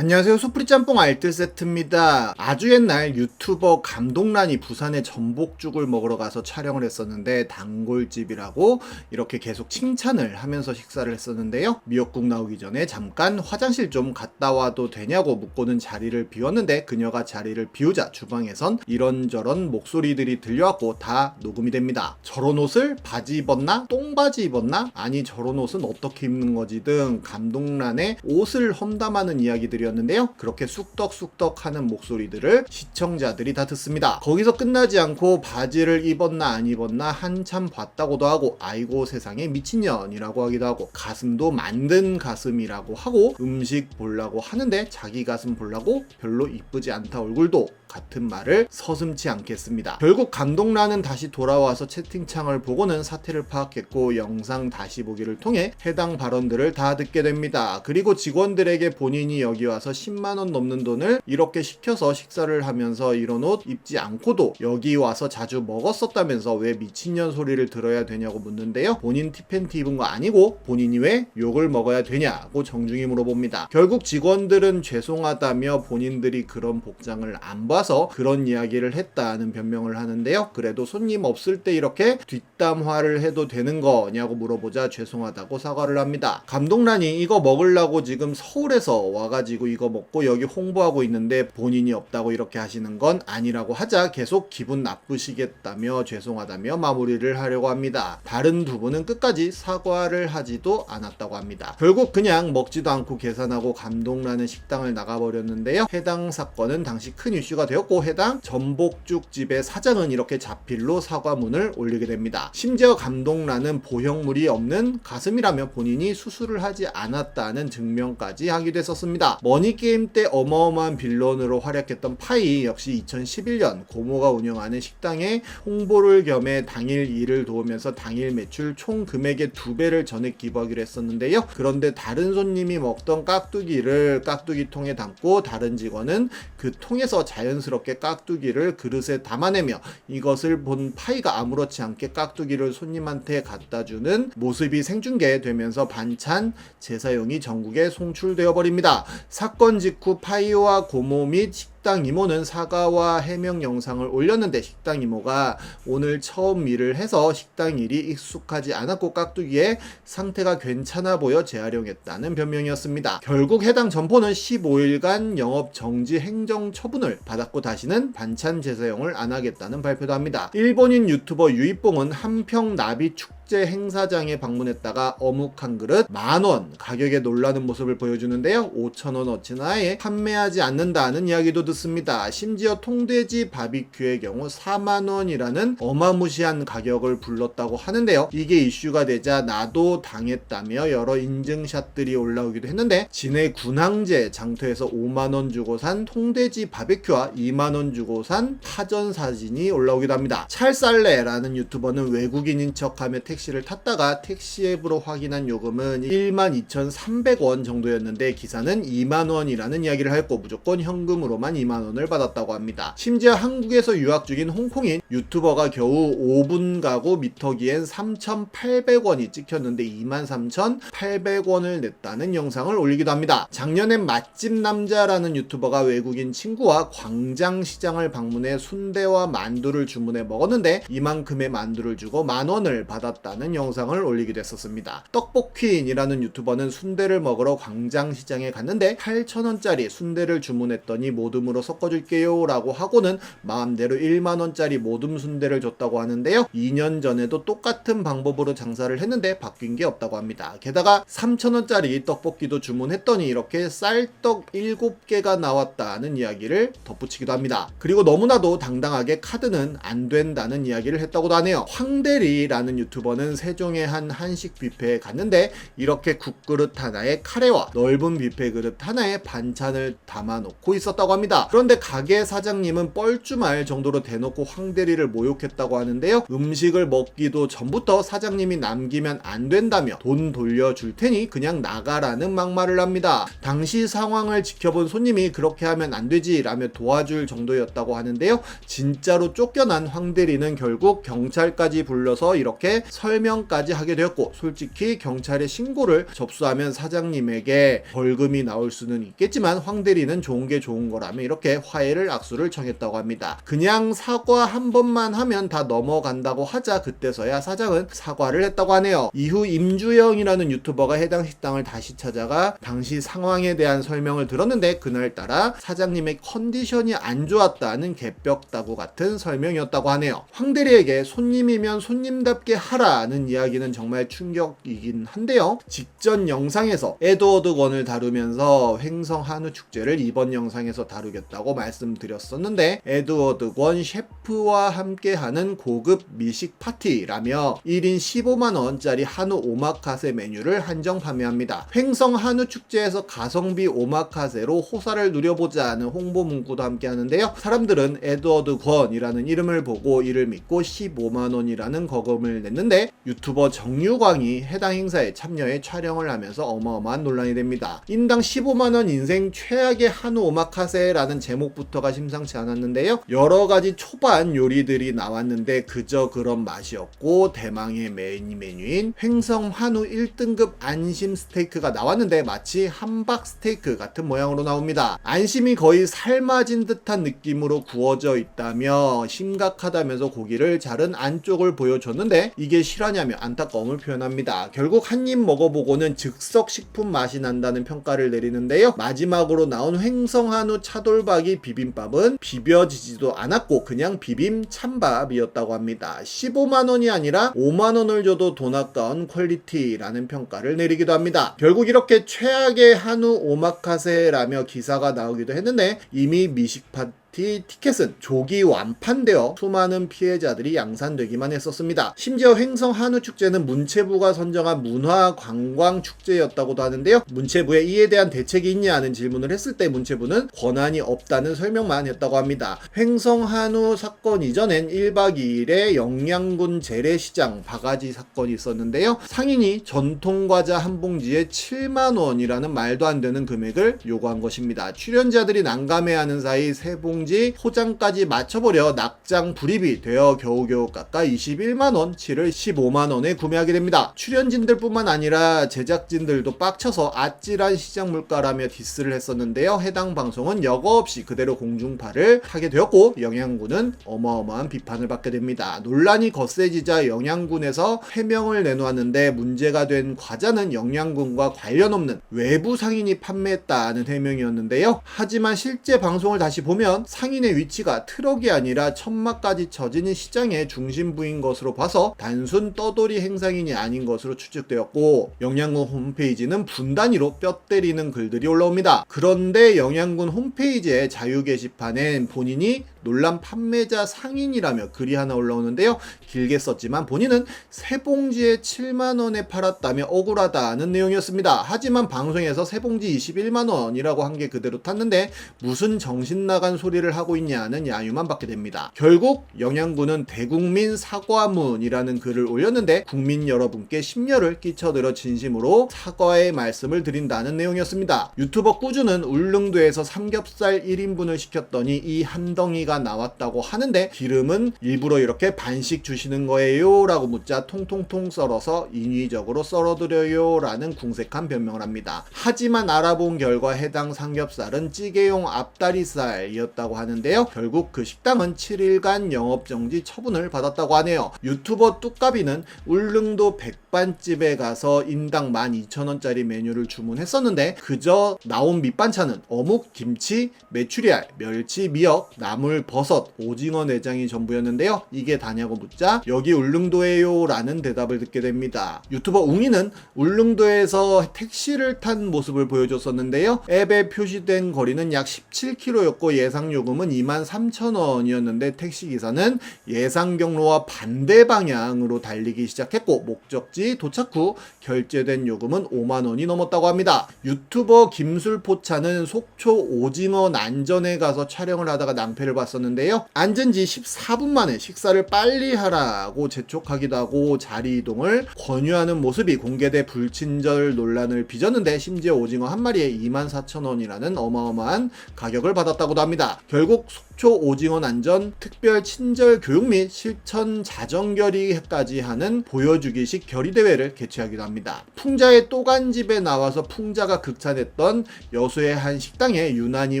안녕하세요. 수프리 짬뽕 알뜰 세트입니다. 아주 옛날 유튜버 감동란이 부산에 전복죽을 먹으러 가서 촬영을 했었는데 단골집이라고 이렇게 계속 칭찬을 하면서 식사를 했었는데요. 미역국 나오기 전에 잠깐 화장실 좀 갔다 와도 되냐고 묻고는 자리를 비웠는데 그녀가 자리를 비우자 주방에선 이런저런 목소리들이 들려왔고 다 녹음이 됩니다. 저런 옷을 바지 입었나? 똥바지 입었나? 아니 저런 옷은 어떻게 입는 거지 등 감동란의 옷을 험담하는 이야기들이었는데요. 그렇게 쑥덕쑥덕 하는 목소리들을 시청자들이 다 듣습니다. 거기서 끝나지 않고 바지를 입었나 안 입었나 한참 봤다고도 하고 아이고 세상에 미친년이라고 하기도 하고 가슴도 만든 가슴이라고 하고 음식 보려고 하는데 자기 가슴 보려고 별로 이쁘지 않다 얼굴도 같은 말을 서슴지 않겠습니다. 결국 감동란은 다시 돌아와서 채팅창을 보고는 사태를 파악했고 영상 다시 보기를 통해 해당 발언들을 다 듣게 됩니다. 그리고 직원들에게 본인이 여기 와서 10만원 넘는 돈을 이렇게 시켜서 식사를 하면서 이런 옷 입지 않고도 여기 와서 자주 먹었었다면서 왜 미친년 소리를 들어야 되냐고 묻는데요. 본인 티팬티 입은 거 아니고 본인이 왜 욕을 먹어야 되냐고 정중히 물어봅니다. 결국 직원들은 죄송하다며 본인들이 그런 복장을 안 봐서 그런 이야기를 했다는 변명을 하는데요. 그래도 손님 없을 때 이렇게 뒷담화를 해도 되는 거냐고 물어보자 죄송하다고 사과를 합니다. 감동란이 이거 먹으려고 지금 서울에서 와가지고 이거 먹고 여기 홍보하고 있는데 본인이 없다고 이렇게 하시는 건 아니라고 하자 계속 기분 나쁘시겠다며 죄송하다며 마무리를 하려고 합니다. 다른 두 분은 끝까지 사과를 하지도 않았다고 합니다. 결국 그냥 먹지도 않고 계산하고 감동란은 식당을 나가버렸는데요. 해당 사건은 당시 큰 이슈가 되었고 해당 전복죽집의 사장은 이렇게 자필로 사과문을 올리게 됩니다. 심지어 감동란은 보형물이 없는 가슴이라며 본인이 수술을 하지 않았다는 증명까지 하기도 했었습니다. 머니게임 때 어마어마한 빌런으로 활약했던 파이 역시 2011년 고모가 운영하는 식당에 홍보를 겸해 당일 일을 도우면서 당일 매출 총 금액의 2배를 전액 기부하기로 했었는데요. 그런데 다른 손님이 먹던 깍두기를 깍두기통에 담고 다른 직원은 그 통에서 자연스럽게 깍두기를 그릇에 담아내며 이것을 본 파이가 아무렇지 않게 깍두기를 손님한테 갖다주는 모습이 생중계되면서 반찬 재사용이 전국에 송출되어 버립니다. 사건 직후 파이와 고모 및 식당 이모는 사과와 해명 영상을 올렸는데 식당 이모가 오늘 처음 일을 해서 식당 일이 익숙하지 않았고 깍두기의 상태가 괜찮아 보여 재활용했다는 변명이었습니다. 결국 해당 점포는 15일간 영업 정지 행정 처분을 받았고 다시는 반찬 재사용을 안 하겠다는 발표도 합니다. 일본인 유튜버 유이뽕은 한평 나비 축제 행사장에 방문했다가 어묵 한 그릇 10,000원 가격에 놀라는 모습을 보여주는데요. 5,000원어치나에 판매하지 않는다는 이야기도 듣습니다. 심지어 통돼지 바비큐의 경우 40,000원이라는 어마무시한 가격을 불렀다고 하는데요. 이게 이슈가 되자 나도 당했다며 여러 인증샷들이 올라오기도 했는데 진해 군항제 장터에서 50,000원 주고 산 통돼지 바비큐와 20,000원 주고 산 파전 사진이 올라오기도 합니다. 찰쌀레라는 유튜버는 외국인인 척하며 택시를 탔다가 택시 앱으로 확인한 요금은 12,300원 정도였는데 기사는 20,000원이라는 이야기를 했고 무조건 현금으로만 20,000원을 받았다고 합니다. 심지어 한국에서 유학 중인 홍콩인 유튜버가 겨우 5분 가구 미터기엔 3,800원이 찍혔는데 23,800원을 냈다는 영상을 올리기도 합니다. 작년엔 맛집 남자라는 유튜버가 외국인 친구와 광장시장을 방문해 순대와 만두를 주문해 먹었는데 이만큼의 만두를 주고 10,000원을 받았다는 영상을 올리기도 했었습니다. 떡볶이인이라는 유튜버는 순대를 먹으러 광장시장에 갔는데 8,000원짜리 순대를 주문했더니 모듬으로 섞어줄게요 라고 하고는 마음대로 10,000원짜리 모듬 순대를 줬다고 하는데요. 2년 전에도 똑같은 방법으로 장사를 했는데 바뀐 게 없다고 합니다. 게다가 3,000원짜리 떡볶이도 주문했더니 이렇게 쌀떡 7개가 나왔다는 이야기를 덧붙이기도 합니다. 그리고 너무나도 당당하게 카드는 안 된다는 이야기를 했다고도 하네요. 황대리라는 유튜버는 세종의 한 한식 뷔페에 갔는데 이렇게 국그릇 하나에 카레와 넓은 뷔페 그릇 하나에 반찬을 담아놓고 있었다고 합니다. 그런데 가게 사장님은 뻘쭘할 정도로 대놓고 황대리를 모욕했다고 하는데요. 음식을 먹기도 전부터 사장님이 남기면 안 된다며 돈 돌려줄 테니 그냥 나가라는 막말을 합니다. 당시 상황을 지켜본 손님이 그렇게 하면 안 되지 라며 도와줄 정도였다고 하는데요. 진짜로 쫓겨난 황대리는 결국 경찰까지 불러서 이렇게 설 설명까지 하게 되었고, 솔직히 경찰에 신고를 접수하면 사장님에게 벌금이 나올 수는 있겠지만 황 대리는 좋은 게 좋은 거라며 이렇게 화해를 악수를 청했다고 합니다. 그냥 사과 한 번만 하면 다 넘어간다고 하자 그때서야 사장은 사과를 했다고 하네요. 이후 임주영이라는 유튜버가 해당 식당을 다시 찾아가 당시 상황에 대한 설명을 들었는데, 그날따라 사장님의 컨디션이 안 좋았다는 개벽다구 같은 설명이었다고 하네요. 황 대리에게 손님이면 손님답게 하라는 이야기는 정말 충격이긴 한데요. 직전 영상에서 에드워드 권을 다루면서 횡성 한우 축제를 이번 영상에서 다루겠다고 말씀드렸었는데, 에드워드 권 셰프와 함께하는 고급 미식 파티라며 1인 15만원짜리 한우 오마카세 메뉴를 한정 판매합니다. 횡성 한우 축제에서 가성비 오마카세로 호사를 누려보자는 홍보 문구도 함께 하는데요. 사람들은 에드워드 권이라는 이름을 보고 이를 믿고 15만원이라는 거금을 냈는데, 유튜버 정유광이 해당 행사에 참여해 촬영을 하면서 어마어마한 논란이 됩니다. 인당 15만원 인생 최악의 한우 오마카세라는 제목부터가 심상치 않았는데요. 여러가지 초반 요리들이 나왔는데 그저 그런 맛이 없고, 대망의 메인 메뉴인 횡성 한우 1등급 안심 스테이크가 나왔는데 마치 함박 스테이크 같은 모양으로 나옵니다. 안심이 거의 삶아진 듯한 느낌으로 구워져 있다며 심각하다면서 고기를 자른 안쪽을 보여줬는데, 이게 실화냐며 안타까움을 표현합니다. 결국 한 입 먹어보고는 즉석 식품 맛이 난다는 평가를 내리는데요. 마지막으로 나온 횡성 한우 차돌박이 비빔밥은 비벼지지도 않았고 그냥 비빔 찬밥이었다고 합니다. 15만원이 아니라 5만원을 줘도 돈 아까운 퀄리티라는 평가를 내리기도 합니다. 결국 이렇게 최악의 한우 오마카세라며 기사가 나오기도 했는데, 이미 미식파 티켓은 조기 완판되어 수많은 피해자들이 양산되기만 했었습니다. 심지어 횡성 한우 축제는 문체부가 선정한 문화관광 축제였다고도 하는데요. 문체부에 이에 대한 대책이 있냐는 질문을 했을 때 문체부는 권한이 없다는 설명만 했다고 합니다. 횡성 한우 사건 이전엔 1박 2일에 영양군 재래시장 바가지 사건이 있었는데요. 상인이 전통과자 한 봉지에 7만원이라는 말도 안 되는 금액을 요구한 것입니다. 출연자들이 난감해하는 사이 세 봉지 포장까지 맞춰버려 낙장 불입이 되어 겨우겨우 깎아 21만원치를 15만원에 구매하게 됩니다. 출연진들 뿐만 아니라 제작진들도 빡쳐서 아찔한 시장 물가라며 디스를 했었는데요. 해당 방송은 여과 없이 그대로 공중파를 하게 되었고, 영양군은 어마어마한 비판을 받게 됩니다. 논란이 거세지자 영양군에서 해명을 내놓았는데, 문제가 된 과자는 영양군과 관련 없는 외부 상인이 판매했다는 해명이었는데요. 하지만 실제 방송을 다시 보면 상인의 위치가 트럭이 아니라 천막까지 쳐진 시장의 중심부인 것으로 봐서 단순 떠돌이 행상인이 아닌 것으로 추측되었고, 영양군 홈페이지는 분단위로 뼈 때리는 글들이 올라옵니다. 그런데 영양군 홈페이지의 자유 게시판엔 본인이 논란 판매자 상인이라며 글이 하나 올라오는데요. 길게 썼지만 본인은 세 봉지에 7만원에 팔았다며 억울하다는 내용이었습니다. 하지만 방송에서 세 봉지 21만원이라고 한 게 그대로 탔는데 무슨 정신나간 소리를 하고 있냐는 야유만 받게 됩니다. 결국 영양군은 대국민 사과문이라는 글을 올렸는데, 국민 여러분께 심려를 끼쳐드려 진심으로 사과의 말씀을 드린다는 내용이었습니다. 유튜버 꾸준은 울릉도에서 삼겹살 1인분을 시켰더니 이 한 덩이가 나왔다고 하는데 기름은 일부러 이렇게 반씩 주시는 거예요? 라고 묻자 통통통 썰어서 인위적으로 썰어드려요 라는 궁색한 변명을 합니다. 하지만 알아본 결과 해당 삼겹살은 찌개용 앞다리살이었다고 하는데요. 결국 그 식당은 7일간 영업정지 처분을 받았다고 하네요. 유튜버 뚜까비는 울릉도 백반집에 가서 인당 12,000원짜리 메뉴를 주문했었는데 그저 나온 밑반찬은 어묵, 김치, 메추리알, 멸치, 미역, 나물, 버섯, 오징어 내장이 전부였는데요. 이게 다냐고 묻자 여기 울릉도에요 라는 대답을 듣게 됩니다. 유튜버 웅이는 울릉도에서 택시를 탄 모습을 보여줬었는데요. 앱에 표시된 거리는 약 17km였고 예상 요금은 23,000원이었는데 택시기사는 예상 경로와 반대 방향으로 달리기 시작했고 목적지 도착 후 결제된 요금은 5만원이 넘었다고 합니다. 유튜버 김술포차는 속초 오징어 난전에 가서 촬영을 하다가 낭패를 봤었는데요. 앉은 지 14분 만에 식사를 빨리 하라고 재촉하기도 하고 자리 이동을 권유하는 모습이 공개돼 불친절 논란을 빚었는데 심지어 오징어 한 마리에 24,000원이라는 어마어마한 가격을 받았다고도 합니다. 결국 속초 속초 오징어 난전 특별 친절 교육 및 실천 자정 결의까지 하는 보여주기식 결의대회를 개최하기도 합니다. 풍자의 또간집에 나와서 풍자가 극찬했던 여수의 한 식당에 유난히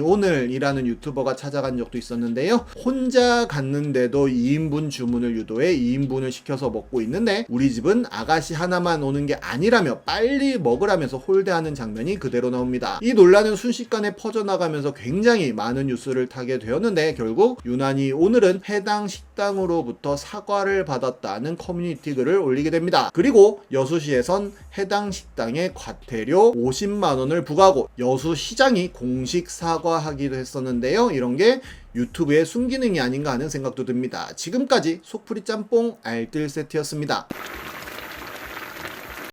오늘이라는 유튜버가 찾아간 적도 있었는데요. 혼자 갔는데도 2인분 주문을 유도해 2인분을 시켜서 먹고 있는데 우리 집은 아가씨 하나만 오는 게 아니라며 빨리 먹으라면서 홀대하는 장면이 그대로 나옵니다. 이 논란은 순식간에 퍼져나가면서 굉장히 많은 뉴스를 타게 되었는데 결국 유난히 오늘은 해당 식당으로부터 사과를 받았다는 커뮤니티 글을 올리게 됩니다. 그리고 여수시에선 해당 식당에 과태료 50만 원을 부과하고 여수시장이 공식 사과하기도 했었는데요. 이런 게 유튜브의 순기능이 아닌가 하는 생각도 듭니다. 지금까지 속풀이 짬뽕 알뜰 세트였습니다.